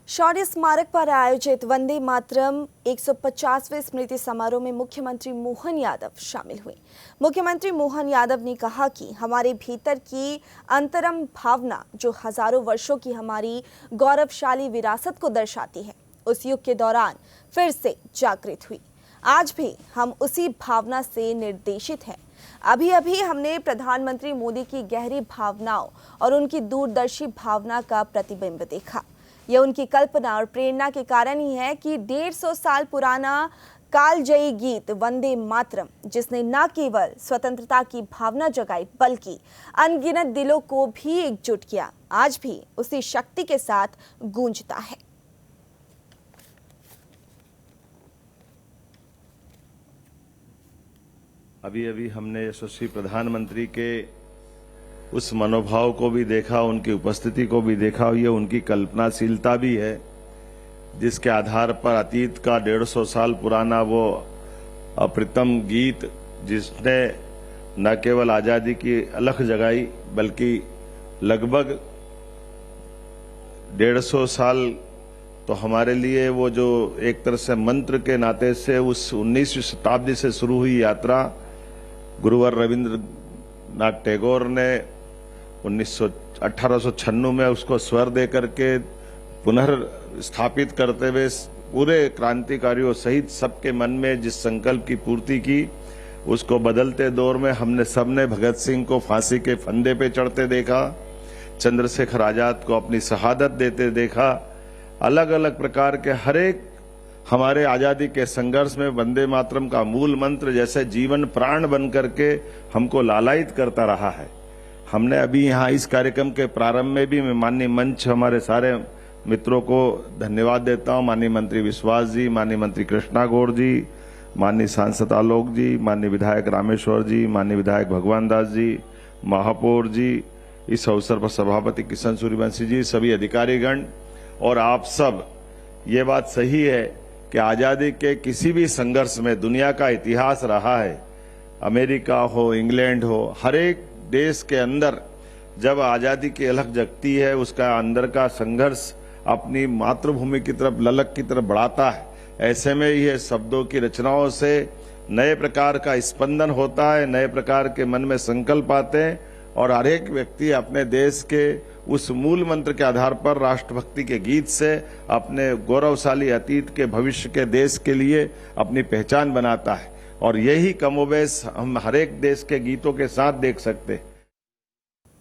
शौर्य स्मारक पर आयोजित वंदे मातरम 150वें स्मृति समारोह में मुख्यमंत्री मोहन यादव शामिल हुए। मुख्यमंत्री मोहन यादव ने कहा कि हमारे भीतर की अंतरम भावना जो हजारों वर्षों की हमारी गौरवशाली विरासत को दर्शाती है, उस युग के दौरान फिर से जागृत हुई। आज भी हम उसी भावना से निर्देशित हैं। अभी अभी हमने प्रधानमंत्री मोदी की गहरी भावनाओं और उनकी दूरदर्शी भावना का प्रतिबिंब देखा। यह उनकी कल्पना और प्रेरणा के कारण ही है कि 150 साल पुराना कालजयी गीत वंदे मातरम, जिसने न केवल स्वतंत्रता की भावना जगाई बल्कि अनगिनत दिलों को भी एकजुट किया, आज भी उसी शक्ति के साथ गूंजता है। अभी अभी हमने यशस्वी प्रधानमंत्री के उस मनोभाव को भी देखा, उनकी उपस्थिति को भी देखा। ये उनकी कल्पनाशीलता भी है, जिसके आधार पर अतीत का 150 साल पुराना वो अप्रतिम गीत, जिसने न केवल आजादी की अलख जगाई बल्कि लगभग 150 साल तो हमारे लिए वो जो एक तरह से मंत्र के नाते से उस 19वीं शताब्दी से शुरू हुई यात्रा गुरुवर रविंद्रनाथ टैगोर ने 1896 में उसको स्वर दे करके पुनर्स्थापित करते हुए पूरे क्रांतिकारियों सहित सबके मन में जिस संकल्प की पूर्ति की, उसको बदलते दौर में हमने सबने भगत सिंह को फांसी के फंदे पे चढ़ते देखा, चंद्रशेखर आजाद को अपनी शहादत देते देखा। अलग अलग प्रकार के हर एक हमारे आजादी के संघर्ष में वंदे मातरम का मूल मंत्र जैसे जीवन प्राण बन करके हमको लालायित करता रहा है। हमने अभी यहाँ इस कार्यक्रम के प्रारंभ में भी मैं माननीय मंच हमारे सारे मित्रों को धन्यवाद देता हूँ। माननीय मंत्री विश्वास जी, माननीय मंत्री कृष्णा गौड़ जी, माननीय सांसद आलोक जी, माननीय विधायक रामेश्वर जी, माननीय विधायक भगवान दास जी, महापौर जी, इस अवसर पर सभापति किशन सूर्यवंशी जी, सभी अधिकारीगण और आप सब। ये बात सही है कि आजादी के किसी भी संघर्ष में दुनिया का इतिहास रहा है, अमेरिका हो, इंग्लैंड हो, हर एक देश के अंदर जब आजादी की अलख जगती है, उसका अंदर का संघर्ष अपनी मातृभूमि की तरफ, ललक की तरफ बढ़ाता है। ऐसे में यह शब्दों की रचनाओं से नए प्रकार का स्पंदन होता है, नए प्रकार के मन में संकल्प आते हैं और हर एक व्यक्ति अपने देश के उस मूल मंत्र के आधार पर राष्ट्रभक्ति के गीत से अपने गौरवशाली अतीत के भविष्य के देश के लिए अपनी पहचान बनाता है। और यही कमोबेश हम हर एक देश के गीतों के साथ देख सकते हैं।